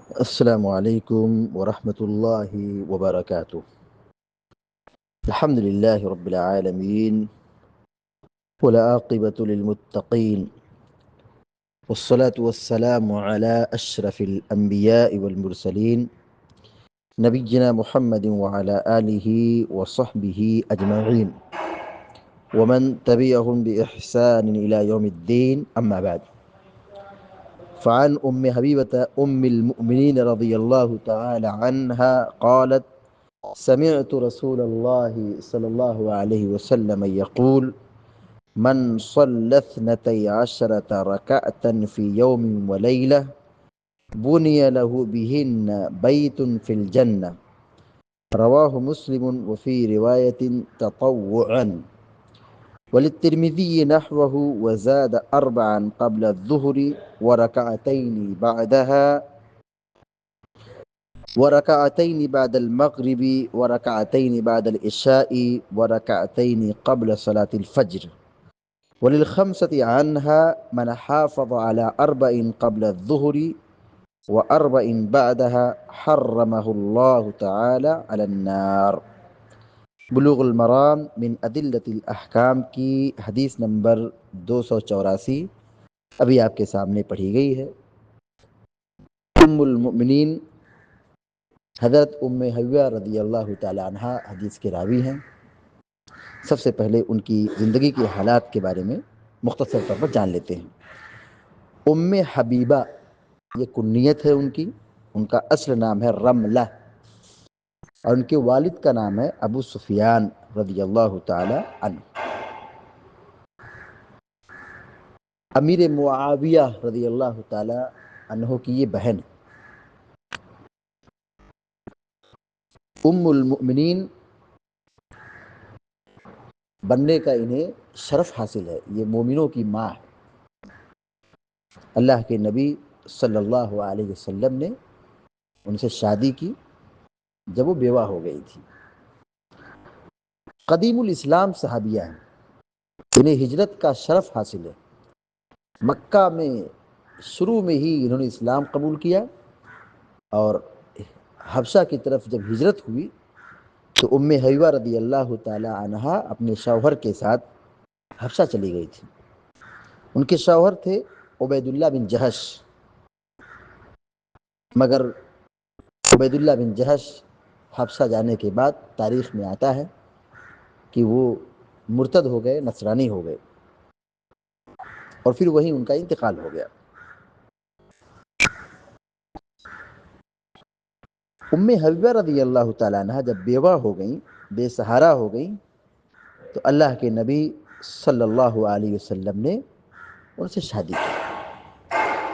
السلام عليكم ورحمة الله وبركاته. الحمد لله رب العالمين والعاقبة للمتقين والصلاة والسلام على أشرف الأنبياء والمرسلين نبينا محمد وعلى آله وصحبه أجمعين ومن تبعهم بإحسان إلى يوم الدين. أما بعد، فعن أم حبيبة أم المؤمنين رضي الله تعالى عنها قالت: سمعت رسول الله صلى الله عليه وسلم يقول: من صلى 12 ركعة في يوم وليلة بني له بهن بيت في الجنة. رواه مسلم وفي رواية تطوعا، وللترمذي نحوه وزاد 4 قبل الظهر وركعتين بعد المغرب وركعتين بعد العشاء وركعتين قبل صلاة الفجر. وللخمسة عنها: من حافظ على 4 قبل الظهر و4 بعدها حرمه الله تعالى على النار. بلوغ المرام من ادلة الاحکام کی حدیث نمبر 284 ابھی آپ کے سامنے پڑھی گئی ہے۔ ام المؤمنین حضرت ام حبیبہ رضی اللہ تعالی عنہ حدیث کے راوی ہیں۔ سب سے پہلے ان کی زندگی کے حالات کے بارے میں مختصر طور پر جان لیتے ہیں۔ ام حبیبہ یہ کنیت ہے ان کا اصل نام ہے رملہ، اور ان کے والد کا نام ہے ابو سفیان رضی اللہ تعالی عنہ۔ امیر معاویہ رضی اللہ تعالی عنہ کی یہ بہن ام المؤمنین بننے کا انہیں شرف حاصل ہے۔ یہ مومنوں کی ماں ہے۔ اللہ کے نبی صلی اللہ علیہ وسلم نے ان سے شادی کی جب وہ بیوہ ہو گئی تھی۔ قدیم الاسلام صحابیہ ہیں، انہیں ہجرت کا شرف حاصل ہے۔ مکہ میں شروع میں ہی انہوں نے اسلام قبول کیا، اور حبشہ کی طرف جب ہجرت ہوئی تو ام حبیبہ رضی اللہ تعالی عنہا اپنے شوہر کے ساتھ حبشہ چلی گئی تھی۔ ان کے شوہر تھے عبید اللہ بن جہش، مگر عبید اللہ بن جہش حبشہ جانے کے بعد تاریخ میں آتا ہے کہ وہ مرتد ہو گئے، نصرانی ہو گئے، اور پھر وہیں ان کا انتقال ہو گیا۔ ام حبیبہ رضی اللہ تعالیٰ عنہ جب بیوہ ہو گئیں، بے سہارا ہو گئیں، تو اللہ کے نبی صلی اللہ علیہ وسلم نے ان سے شادی کی،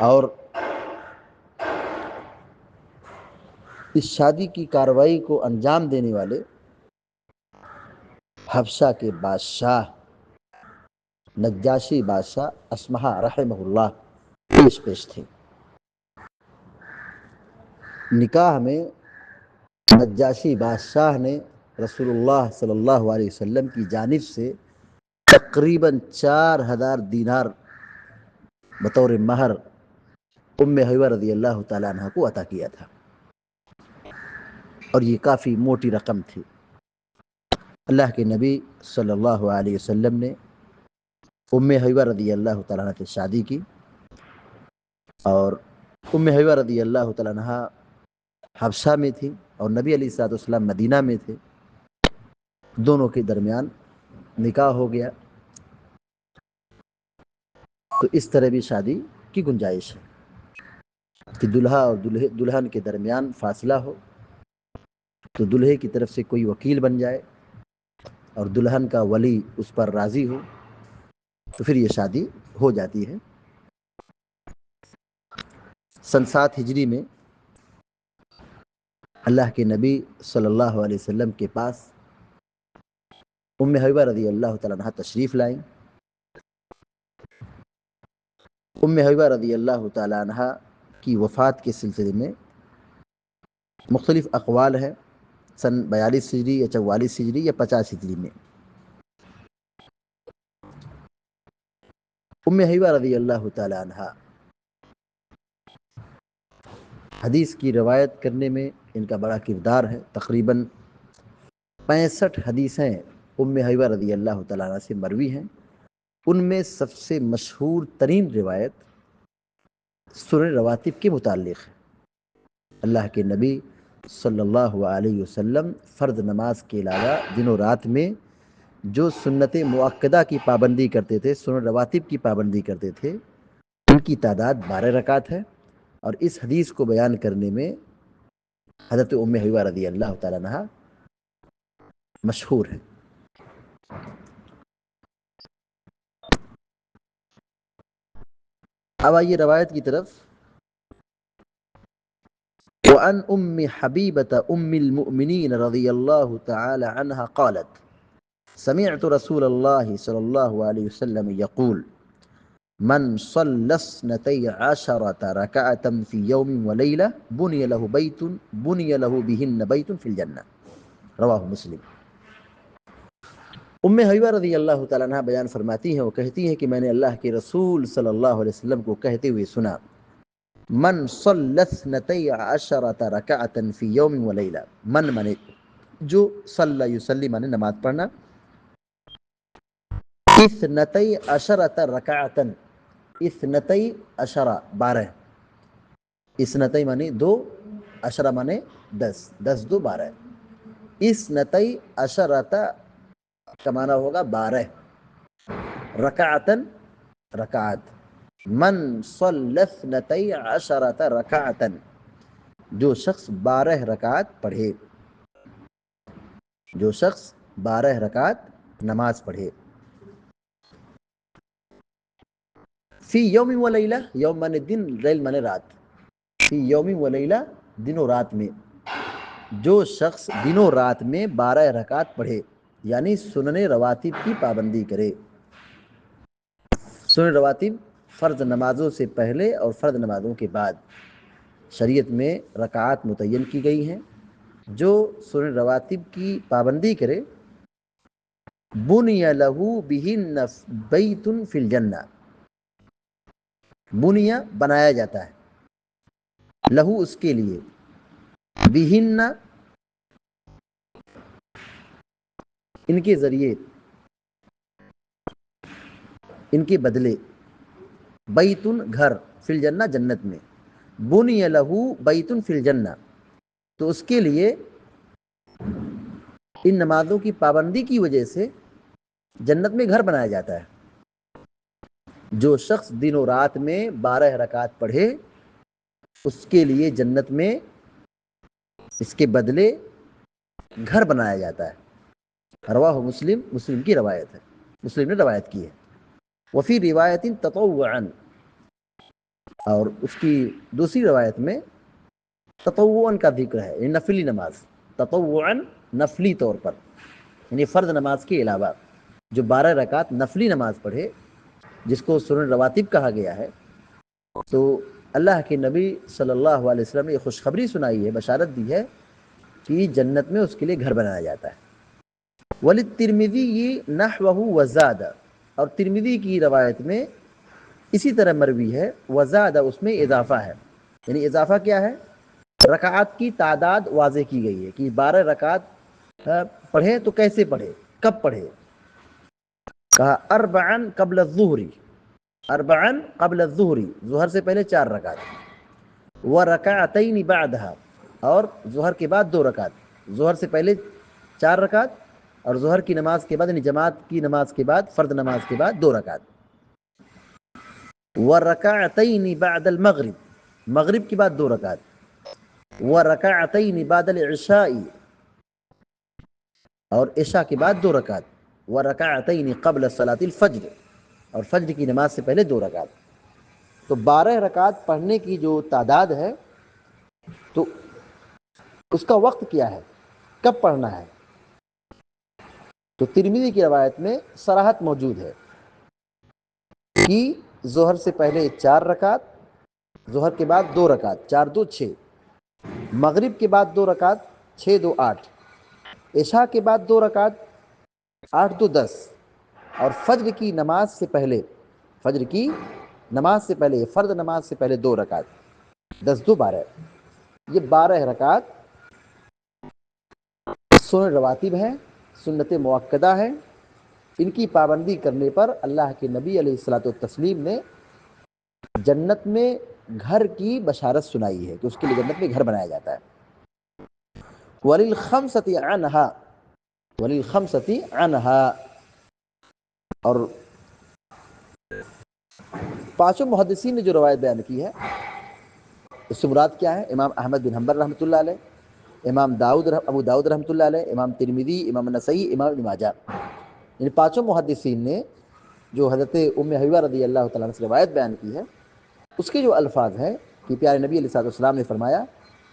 اور اس شادی کی کارروائی کو انجام دینے والے حبشہ کے بادشاہ نجاشی بادشاہ اسمہا رحمہ اللہ پیش تھے۔ نکاح میں نجاشی بادشاہ نے رسول اللہ صلی اللہ علیہ وسلم کی جانب سے تقریباً 4000 دینار بطور مہر ام حبیبہ رضی اللہ تعالیٰ عنہ کو عطا کیا تھا، اور یہ کافی موٹی رقم تھی۔ اللہ کے نبی صلی اللہ علیہ وسلم نے ام حبیبہ رضی اللہ تعالیٰ عنہ سے شادی کی، اور ام حبیبہ رضی اللہ تعالیٰ عنہ حبشہ میں تھی اور نبی علیہ الصلوۃ والسلام مدینہ میں تھے۔ دونوں کے درمیان نکاح ہو گیا، تو اس طرح بھی شادی کی گنجائش ہے کہ دلہا اور دلہن کے درمیان فاصلہ ہو، تو دلہے کی طرف سے کوئی وکیل بن جائے اور دلہن کا ولی اس پر راضی ہو، تو پھر یہ شادی ہو جاتی ہے۔ سن 7 ہجری میں اللہ کے نبی صلی اللہ علیہ وسلم کے پاس ام حبیبہ رضی اللہ تعالیٰ عنہ تشریف لائیں۔ ام حبیبہ رضی اللہ تعالیٰ عنہ کی وفات کے سلسلے میں مختلف اقوال ہیں، سن 42 ہجری یا 44 ہجری یا 50 ہجری میں۔ ام حبیبہ رضی اللہ تعالیٰ عنہ حدیث کی روایت کرنے میں ان کا بڑا کردار ہے۔ تقریباً 65 حدیثیں ام حبیبہ رضی اللہ تعالیٰ عنہ سے مروی ہیں۔ ان میں سب سے مشہور ترین روایت سنن رواتب کے متعلق ہے۔ اللہ کے نبی صلی اللہ علیہ وسلم فرض نماز کے علاوہ دن و رات میں جو سنت مؤکدہ کی پابندی کرتے تھے، سنن رواتب کی پابندی کرتے تھے، ان کی تعداد 12 رکعت ہے۔ اور اس حدیث کو بیان کرنے میں حضرت ام حبیبہ رضی اللہ تعالیٰ عنہ مشہور ہے۔ اب آئیے روایت کی طرف۔ وعن ام حبیبة ام المؤمنین رضی اللہ تعالی عنہ قالت سمعت رسول اللہ صلی اللہ علیہ وسلم یقول من صلى 12 ركعة في يوم وليلة بني له بهن بيت في الجنة رواہ مسلم۔ ام حبیبہ رضی اللہ تعالیٰ عنہ بیان فرماتی ہیں، وہ کہتی ہیں کہ میں نے اللہ کے رسول صلی اللہ علیہ وسلم کو کہتے ہوئے سنا، من صلى 12 ركعة في يوم وليلة، من مانے جو، صلی یصلی مانے نماز پڑھنا، 12 ركعة 12 12، اثنتئی مانے دو، عشرہ مانے 10، 10 دو 12، 12 کا معنی ہوگا 12 رکعتن رکعت۔ من صلی 12 رکعتن، جو شخص 12 رکعت پڑھے، جو شخص 12 رکعت نماز پڑھے، فی یوم و لیلہ، یوم مانے دن، لیل مانے رات، فی یوم و لیلہ دن و رات میں، جو شخص دن و رات میں 12 رکعت پڑھے، یعنی سنن رواتب کی پابندی کرے۔ سنن رواتب فرض نمازوں سے پہلے اور فرض نمازوں کے بعد شریعت میں رکعات متعین کی گئی ہیں۔ جو سنن رواتب کی پابندی کرے، بنی لہ بہن بیت فی الجنہ، بنیا بنایا جاتا ہے، لہو اس کے لیے، بہن ان کے ذریعے، ان کے بدلے، بیتن گھر، فی الجنہ جنت میں، بنی لہو بیتن فی الجنہ، تو اس کے لیے ان نمازوں کی پابندی کی وجہ سے جنت میں گھر بنایا جاتا ہے۔ جو شخص دن و رات میں 12 رکعت پڑھے، اس کے لیے جنت میں اس کے بدلے گھر بنایا جاتا ہے۔ رواہ مسلم، مسلم کی روایت ہے، مسلم نے روایت کی ہے۔ وفی روایت تطوعا، اور اس کی دوسری روایت میں تطوعا کا ذکر ہے، یعنی نفلی نماز، تطوعا نفلی طور پر، یعنی فرض نماز کے علاوہ جو 12 رکعت نفلی نماز پڑھے، جس کو سنن رواتب کہا گیا ہے، تو اللہ کے نبی صلی اللہ علیہ وسلم نے یہ خوشخبری سنائی ہے، بشارت دی ہے کہ جنت میں اس کے لیے گھر بنایا جاتا ہے۔ وَلِلتِّرْمِذِيِّ نَحْوَهُ وَزَادَ، اور ترمذی کی روایت میں اسی طرح مروی ہے، وزاد اس میں اضافہ ہے، یعنی اضافہ کیا ہے؟ رکعات کی تعداد واضح کی گئی ہے کہ 12 رکعات پڑھے تو کیسے پڑھے، کب پڑھے؟ کہا اربعن قبل الظہری، اربعن قبل الظہری، ظہر سے پہلے 4 رکعت، ورکعتین بعدہا، اور ظہر کے بعد 2 رکعت، ظہر سے پہلے 4 رکعت اور ظہر کی نماز کے بعد، یعنی جماعت کی نماز کے بعد، فرض نماز کے بعد 2 رکعت، ورکعتین بعد المغرب، مغرب کے بعد 2 رکعت، ورکعتین بعد العشاء، اور عشاء کے بعد 2 رکعت، ورکعتین قبل صلاۃ الفجر، اور فجر کی نماز سے پہلے 2 رکعت۔ تو 12 رکعت پڑھنے کی جو تعداد ہے، تو اس کا وقت کیا ہے، کب پڑھنا ہے؟ تو ترمذی کی روایت میں صراحت موجود ہے کہ ظہر سے پہلے 4 رکعت، ظہر کے بعد 2 رکعت، 4 2 6، مغرب کے بعد 2 رکعت، 6 2 8، عشاء کے بعد 2 رکعت، 8 2 10، اور فجر کی نماز سے پہلے، فجر کی نماز سے پہلے، فرض نماز سے پہلے 2 رکعت، 10 2 12۔ یہ 12 رکعت سنن رواتب ہیں، سنت مؤکدہ ہے، ان کی پابندی کرنے پر اللہ کے نبی علیہ الصلوۃ والتسلیم نے جنت میں گھر کی بشارت سنائی ہے کہ اس کے لیے جنت میں گھر بنایا جاتا ہے۔ وَلِلْخَمْسَةِ عَنْهَا، وَلِلْخَمْسَةِ عَنْهَا، اور پانچوں محدثین نے جو روایت بیان کی ہے اس سے مراد کیا ہے؟ امام احمد بن حنبل رحمۃ اللہ علیہ، امام ابو داؤد رحمۃ اللہ علیہ، امام ترمذی، امام نسائی، امام ابن ماجہ، ان پانچوں محدثین نے جو حضرت ام حبیبہ رضی اللہ تعالیٰ عنہ سے روایت بیان کی ہے اس کے جو الفاظ ہیں کہ پیارے نبی علیہ الصلوۃ والسلام نے فرمایا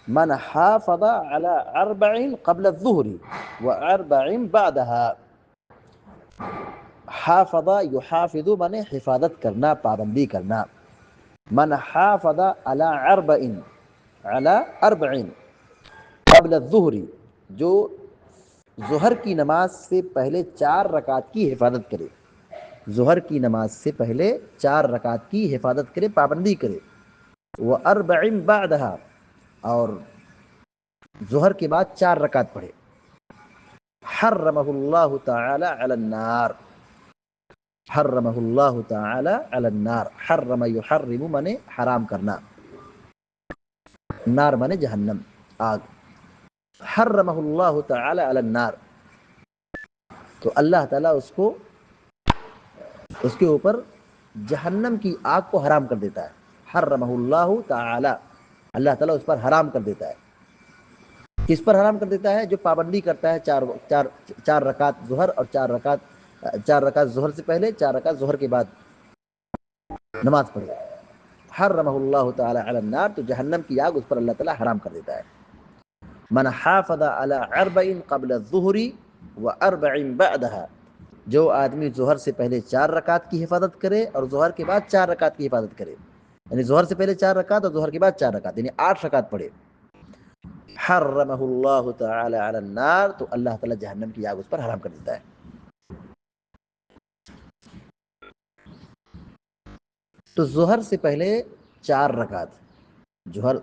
من حافظ علی 4 قبل الظہر و4 بعدها۔ حافظ یحافظ من حفاظت کرنا، پابندی کرنا، من حافظ علی 4 قبل الظہر، جو ظہر کی نماز سے پہلے 4 رکعت کی حفاظت کرے، ظہر کی نماز سے پہلے 4 رکعت کی حفاظت کرے، پابندی کرے، و4 بعدها، اور ظہر کے بعد 4 رکعت پڑھے، حرمہ اللہ تعالی علی النار، حرمہ اللہ تعالی علی النار، حرم یحرم منے حرام کرنا، نار منے جہنم، آگ، حرمہ اللہ تعالی علی النار، تو اللہ تعالیٰ اس کے اوپر جہنم کی آگ کو حرام کر دیتا ہے، حرمہ اللہ تعالی، اللہ تعالیٰ اس پر حرام کر دیتا ہے۔ کس پر حرام کر دیتا ہے؟ جو پابندی کرتا ہے 4 رکعت ظہر اور 4 رکعت ظہر سے پہلے، 4 رکعت ظہر کے بعد نماز پڑھے، حرمہ اللہ تعالی علی النار، تو جہنم کی آگ اس پر اللہ تعالیٰ حرام کر دیتا ہے۔ من حافظ علی 4 قبل الظہر و4 بعدها، جو آدمی ظہر سے پہلے 4 رکعت کی حفاظت کرے اور ظہر کے بعد 4 رکعت کی حفاظت کرے، یعنی ظہر سے پہلے 4 رکعت اور ظہر کے بعد 4 رکعت، یعنی 8 رکعت پڑھے، حرمہ اللہ تعالی علی النار، تو اللہ تعالی جہنم کی آگ اس پر حرام کر دیتا ہے۔ تو ظہر سے پہلے 4 رکعت،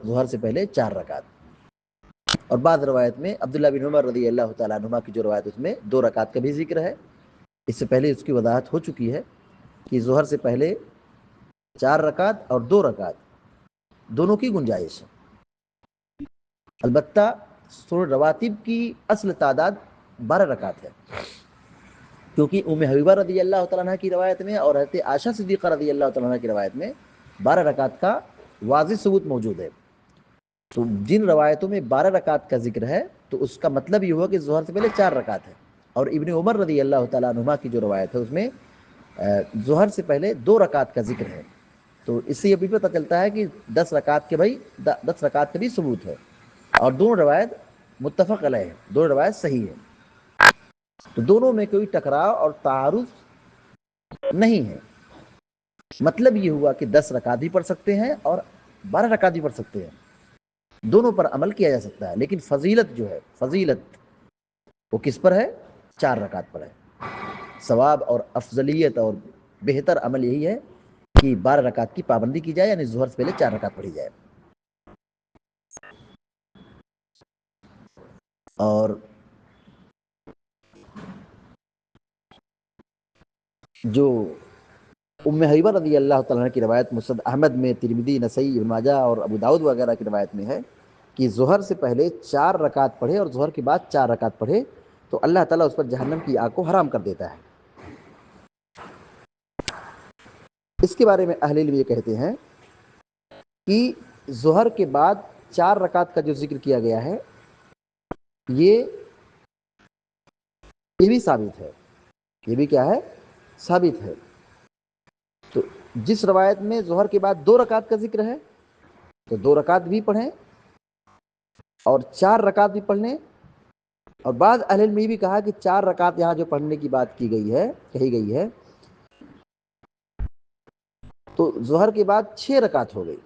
ظہر سے پہلے 4 رکعت، اور بعض روایت میں عبداللہ بن عمر رضی اللہ تعالیٰ عنہما کی جو روایت اس میں 2 رکعت کا بھی ذکر ہے، اس سے پہلے اس کی وضاحت ہو چکی ہے کہ ظہر سے پہلے 4 رکعت اور 2 رکعت دونوں کی گنجائش ہے، البتہ سنن رواتب کی اصل تعداد 12 رکعت ہے، کیونکہ ام حبیبہ رضی اللہ تعالیٰ عنہ کی روایت میں اور حضرت عائشہ صدیقہ رضی اللہ تعالیٰ عنہ کی روایت میں 12 رکعت کا واضح ثبوت موجود ہے۔ تو جن روایتوں میں 12 رکعت کا ذکر ہے تو اس کا مطلب یہ ہوا کہ ظہر سے پہلے 4 رکعت ہے، اور ابن عمر رضی اللہ تعالیٰ عنہما کی جو روایت ہے اس میں ظہر سے پہلے 2 رکعت کا ذکر ہے، تو اس سے یہ بھی پتہ چلتا ہے کہ 10 رکعت کے 10 رکعت کا بھی ثبوت ہے، اور دونوں روایت متفق علیہ ہے، دونوں روایت صحیح ہے، تو دونوں میں کوئی ٹکراؤ اور تعارض نہیں ہے۔ مطلب یہ ہوا کہ 10 رکعت بھی پڑھ سکتے ہیں اور 12 رکعت بھی پڑھ سکتے ہیں، دونوں پر عمل کیا جا سکتا ہے، لیکن فضیلت جو ہے، فضیلت وہ کس پر ہے؟ 4 رکعت پر ہے۔ ثواب اور افضلیت اور بہتر عمل یہی ہے کہ 12 رکعت کی پابندی کی جائے، یعنی ظہر سے پہلے 4 رکعت پڑھی جائے۔ اور جو ام حبیبہ رضی اللہ تعالیٰ عنہ کی روایت مسند احمد میں، ترمذی، نسائی، ابن ماجہ اور ابو داؤد وغیرہ کی روایت میں ہے کہ ظہر سے پہلے 4 رکعت پڑھے اور ظہر کے بعد 4 رکعت پڑھے تو اللہ تعالیٰ اس پر جہنم کی آگ کو حرام کر دیتا ہے۔ اس کے بارے میں اہل علم یہ کہتے ہیں کہ ظہر کے بعد 4 رکعت کا جو ذکر کیا گیا ہے یہ بھی ثابت ہے، یہ بھی کیا ہے؟ ثابت ہے۔ تو جس روایت میں ظہر کے بعد 2 رکعت کا ذکر ہے تو 2 رکعت بھی پڑھیں اور 4 رکعت بھی پڑھ لیں، اور بعض اہل علم نے بھی کہا کہ 4 رکعت یہاں جو پڑھنے کی بات کہی گئی ہے تو ظہر کے بعد 6 رکعت ہو گئی،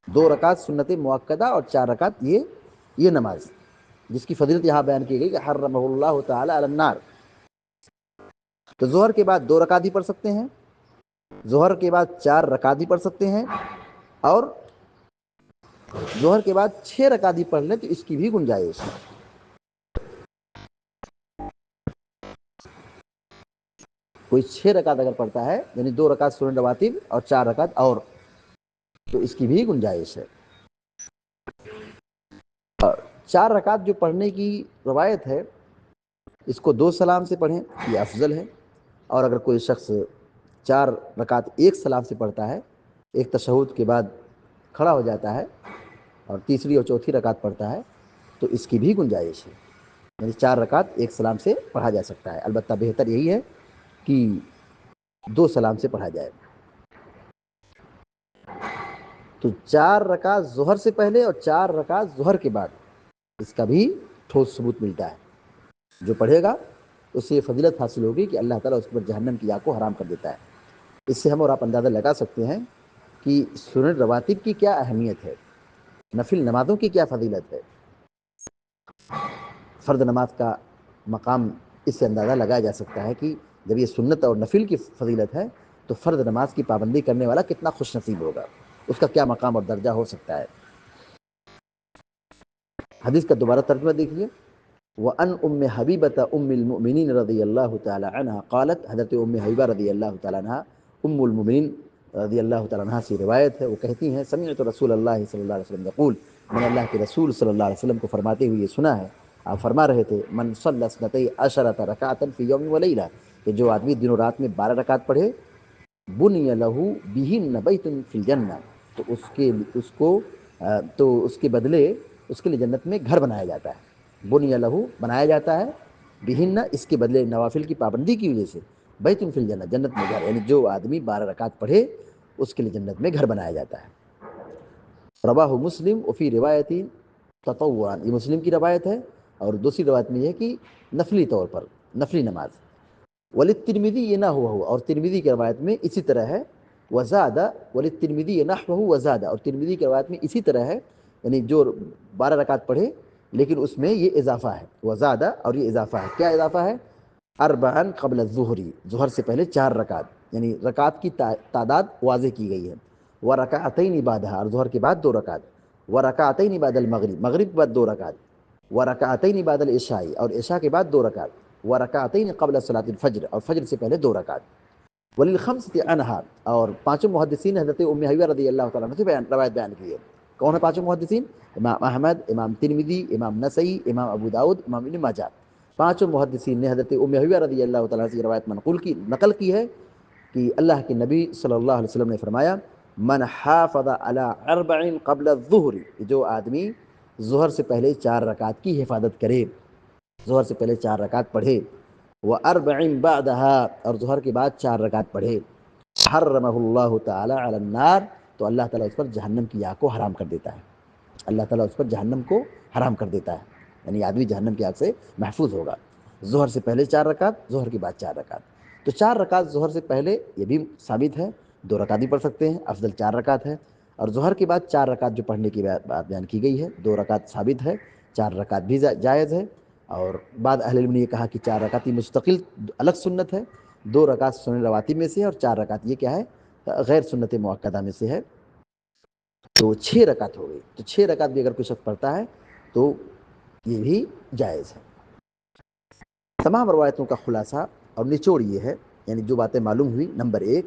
2 رکعت سنت مؤکدہ اور 4 رکعت یہ نماز جس کی فضیلت یہاں بیان کی گئی کہ حرمہ اللہ تعالی علی النار۔ تو ظہر کے بعد 2 رکعت بھی پڑھ سکتے ہیں، ظہر کے بعد 4 رکعت بھی پڑھ سکتے ہیں، اور ظہر کے بعد 6 رکعت بھی پڑھ لے تو اس کی بھی گنجائش ہے۔ کوئی 6 رکعت اگر پڑھتا ہے، یعنی 2 رکعت سنن رواتب اور 4 رکعت اور، تو اس کی بھی گنجائش ہے۔ 4 رکعت جو پڑھنے کی روایت ہے، اس کو 2 سلام سے پڑھیں، یہ افضل ہے۔ اور اگر کوئی شخص 4 رکعت ایک سلام سے پڑھتا ہے، ایک تشہد کے بعد کھڑا ہو جاتا ہے اور تیسری اور چوتھی رکعت پڑھتا ہے، تو اس کی بھی گنجائش ہے، یعنی 4 رکعت ایک سلام سے پڑھا جا سکتا ہے۔ البتہ بہتر یہی ہے کہ 2 سلام سے پڑھا جائے۔ تو 4 رکعت ظہر سے پہلے اور 4 رکعت ظہر کے بعد، اس کا بھی ٹھوس ثبوت ملتا ہے۔ جو پڑھے گا اس سے یہ فضیلت حاصل ہوگی کہ اللہ تعالیٰ اس پر جہنم کی آگ کو حرام کر دیتا ہے۔ اس سے ہم اور آپ اندازہ لگا سکتے ہیں کہ سنن رواتب کی کیا اہمیت ہے، نفل نمازوں کی کیا فضیلت ہے۔ فرد نماز کا مقام اس سے اندازہ لگایا جا سکتا ہے کہ جب یہ سنت اور نفل کی فضیلت ہے تو فرد نماز کی پابندی کرنے والا کتنا خوش نصیب ہوگا، اس کا کیا مقام اور درجہ ہو سکتا ہے۔ حدیث کا دوبارہ ترجمہ دیکھیے۔ وَأَنْ أُمِّ حَبِيبَةَ أُمِّ الْمُؤْمِنِينَ رضی اللہ تعالی عنہ قالت، حضرت ام حبیبہ رضی اللہ تعالی عنہ، ام المؤمنین رضی اللہ تعالی عنہ سے روایت ہے، وہ کہتی ہیں سمعت رسول اللہ صلی اللہ علیہ وسلم یقول، میں نے اللہ کے رسول صلی اللہ علیہ وسلم کو فرماتے ہوئے سنا ہے، آپ فرما رہے تھے، من صلی اثنتئی عشرۃ رکعۃ فی یوم ولیلہ، کہ جو آدمی دن و رات میں 12 رکعت پڑھے، بنی لہ بہن بیت فی الجنہ، تو اس کے بدلے اس کے لیے جنت میں گھر بنایا جاتا ہے۔ بنی لہ بنایا جاتا ہے، بہن اس کے بدلے نوافل کی پابندی کی وجہ سے، بیت فی الجنہ جنت میں گھر، یعنی جو آدمی 12 رکعت پڑھے اس کے لیے جنت میں گھر بنایا جاتا ہے۔ رواہ مسلم وفی روایتی تطوعا، یہ مسلم کی روایت ہے، اور دوسری روایت میں یہ ہے کہ نفلی طور پر، نفلی نماز۔ وللترمذی یہ نہ ہوا اور ترمذی کی روایت میں اسی طرح ہے، وزادہ وللترمذی نحوہ وزادہ، اور ترمذی کی روایت میں اسی طرح ہے، یعنی جو 12 رکعت پڑھے لیکن اس میں یہ اضافہ ہے، وزادہ، اور یہ اضافہ ہے، کیا اضافہ ہے؟ اربعا قبل الظہر، ظہر سے پہلے 4 رکعت، یعنی رکعت کی تعداد واضح کی گئی ہے۔ ورکعتین بعدہا، اور ظہر کے بعد 2 رکعت، ورکعتین بعد المغرب، مغرب کے بعد 2 رکعت، ورکعتین بعد العشاء، اور عشاء کے بعد 2 رکعت، ورکعتین قبل صلاۃ الفجر، اور فجر سے پہلے 2 رکعت۔ وللخمسۃ عنہا، اور پانچوں محدثین حضرت ام حبیبہ رضی اللہ تعالیٰ عنہ سے روایت بیان کی ہے۔ کون ہے پانچوں محدثین؟ امام احمد، امام ترمذی، امام نسائی، امام ابو داؤد، امام ابن ماجہ۔ پانچوں محدثین نے حضرت ام حبیبہ رضی اللہ تعالیٰ عنہ سے روایت نقل کی ہے کہ اللہ کے نبی صلی اللہ علیہ وسلم نے فرمایا، من حافظ علی 4 قبل الظہر، جو آدمی ظہر سے پہلے 4 رکعت کی حفاظت کرے، ظہر سے پہلے 4 رکعت پڑھے، وَأَرْبَعٍ بَعْدَهَا، اور ظہر کے بعد 4 رکعت پڑھے، حرمہ اللہ تعالی علی النار، تو اللہ تعالیٰ اس پر جہنم کی آگ کو حرام کر دیتا ہے۔ اللہ تعالیٰ اس پر جہنم کو حرام کر دیتا ہے، یعنی آدمی جہنم کی آگ سے محفوظ ہوگا۔ ظہر سے پہلے 4 رکعت، ظہر کے بعد 4 رکعت۔ تو 4 رکعت ظہر سے پہلے یہ بھی ثابت ہے، 2 رکعت بھی پڑھ سکتے ہیں، افضل 4 رکعت ہے۔ اور ظہر کے بعد 4 رکعت جو پڑھنے کی بات بیان کی گئی ہے، 2 رکعت ثابت ہے، 4 رکعت بھی جائز ہے۔ اور بعض اہل علم نے یہ کہا کہ 4 رکعت کی مستقل الگ سنت ہے، 2 رکعت سنن رواتب میں سے ہے، اور 4 رکعت یہ کیا ہے؟ غیر سنت مؤکدہ میں سے ہے، تو 6 رکعت ہو گئی۔ تو 6 رکعت بھی اگر کوئی شخص پڑھتا ہے تو یہ بھی جائز ہے۔ تمام روایتوں کا خلاصہ اور نچوڑ یہ ہے، یعنی جو باتیں معلوم ہوئی، نمبر 1،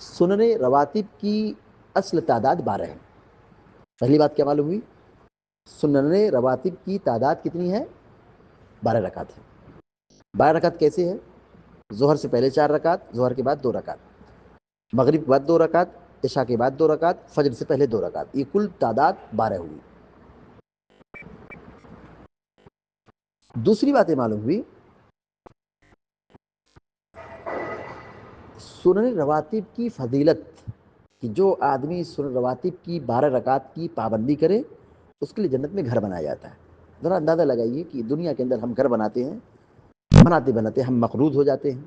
سنن رواتب کی اصل تعداد 12 ہے۔ پہلی بات کیا معلوم ہوئی؟ سنن رواتب کی تعداد کتنی ہے؟ 12 رکعت ہے۔ 12 رکعت کیسے ہے؟ ظہر سے پہلے 4 رکعت، ظہر کے بعد 2 رکعت، مغرب کے بعد 2 رکعت، عشاء کے بعد 2 رکعت، فجر سے پہلے 2 رکعت، یہ کل تعداد 12 ہوئی۔ دوسری باتیں معلوم ہوئی، سنن رواتب کی فضیلت، کہ جو آدمی سنن رواتب کی 12 رکعت کی پابندی کرے اس کے لیے جنت میں گھر بنایا جاتا ہے۔ ذرا اندازہ لگائیے کہ دنیا کے اندر ہم گھر بناتے ہیں، بناتے بناتے ہم مقروض ہو جاتے ہیں،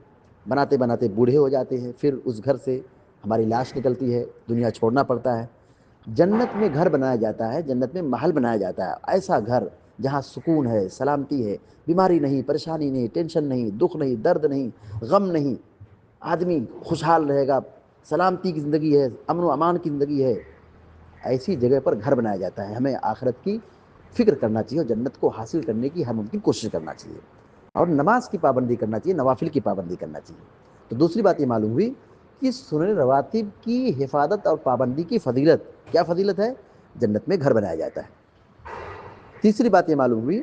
بناتے بناتے بوڑھے ہو جاتے ہیں، پھر اس گھر سے ہماری لاش نکلتی ہے، دنیا چھوڑنا پڑتا ہے۔ جنت میں گھر بنایا جاتا ہے، جنت میں محل بنایا جاتا ہے، ایسا گھر جہاں سکون ہے، سلامتی ہے، بیماری نہیں، پریشانی نہیں، ٹینشن نہیں، دکھ نہیں، درد نہیں، غم نہیں، آدمی خوشحال رہے گا، سلامتی کی زندگی ہے، امن و امان کی زندگی ہے۔ ایسی جگہ پر گھر بنایا جاتا ہے. ہمیں آخرت کی فکر کرنا چاہیے اور جنت کو حاصل کرنے کی ہر ممکن کوشش کرنا چاہیے, اور نماز کی پابندی کرنا چاہیے, نوافل کی پابندی کرنا چاہیے. تو دوسری بات یہ معلوم ہوئی کہ سنن رواتب کی حفاظت اور پابندی کی فضیلت. کیا فضیلت ہے؟ جنت میں گھر بنایا جاتا ہے. تیسری بات یہ معلوم ہوئی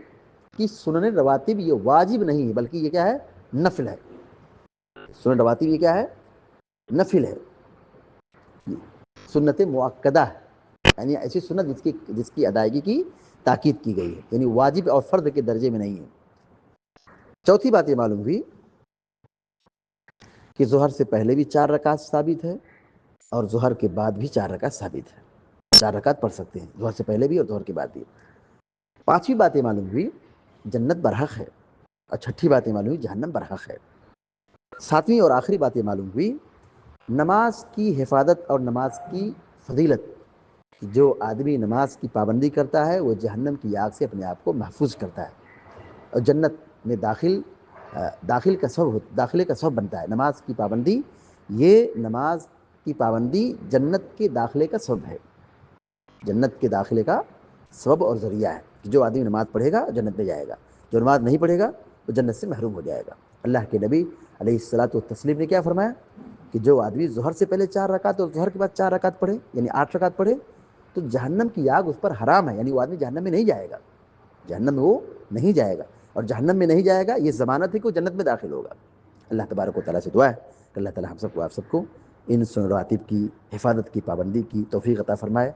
کہ سنن رواتب یہ واجب نہیں ہے بلکہ یہ کیا ہے؟ نفل ہے. سنن رواتب یہ کیا ہے؟ نفل ہے, سنت مؤکدہ, یعنی ایسی سنت جس کی ادائیگی کی تاکید کی گئی ہے, یعنی واجب اور فرض کے درجے میں نہیں ہے. چوتھی بات یہ معلوم ہوئی کہ ظہر سے پہلے بھی 4 رکعت ثابت ہے اور ظہر کے بعد بھی 4 رکعت ثابت ہے. 4 رکعت پڑھ سکتے ہیں ظہر سے پہلے بھی اور ظہر کے بعد بھی. پانچویں بات یہ معلوم ہوئی جنت برحق ہے, اور چھٹی بات یہ معلوم ہوئی جہنم برحق ہے. ساتویں اور آخری بات یہ معلوم ہوئی نماز کی حفاظت اور نماز کی فضیلت. جو آدمی نماز کی پابندی کرتا ہے وہ جہنم کی آگ سے اپنے آپ کو محفوظ کرتا ہے اور جنت میں داخلے کا سبب بنتا ہے. نماز کی پابندی, یہ نماز کی پابندی جنت کے داخلے کا سبب ہے, جنت کے داخلے کا سبب اور ذریعہ ہے. جو آدمی نماز پڑھے گا جنت میں جائے گا, جو نماز نہیں پڑھے گا وہ جنت سے محروم ہو جائے گا. اللہ کے نبی علیہ الصلوۃ والتسلیم نے کیا فرمایا کہ جو آدمی ظہر سے پہلے 4 رکعت اور ظہر کے بعد 4 رکعت پڑھے, یعنی 8 رکعت پڑھے, تو جہنم کی آگ اس پر حرام ہے, یعنی وہ آدمی جہنم میں نہیں جائے گا, جہنم میں وہ نہیں جائے گا. اور جہنم میں نہیں جائے گا یہ ضمانت ہے کہ وہ جنت میں داخل ہوگا. اللہ تبارک و تعالیٰ سے دعا ہے کہ اللہ تعالیٰ ہم سب کو آپ سب کو ان سنن رواتب کی حفاظت کی پابندی کی توفیق عطا فرمائے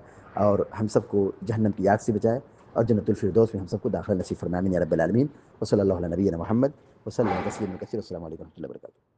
اور ہم سب کو جہنم کی آگ سے بچائے اور جنت الفردوس میں ہم سب کو داخلہ نصیب فرمائے. آمین یا رب العالمین. وصلی اللہ علی نبینا محمد وسلم تسلیما کثیرا. السلام علیکم و رحمۃ اللہ وبرکاتہ.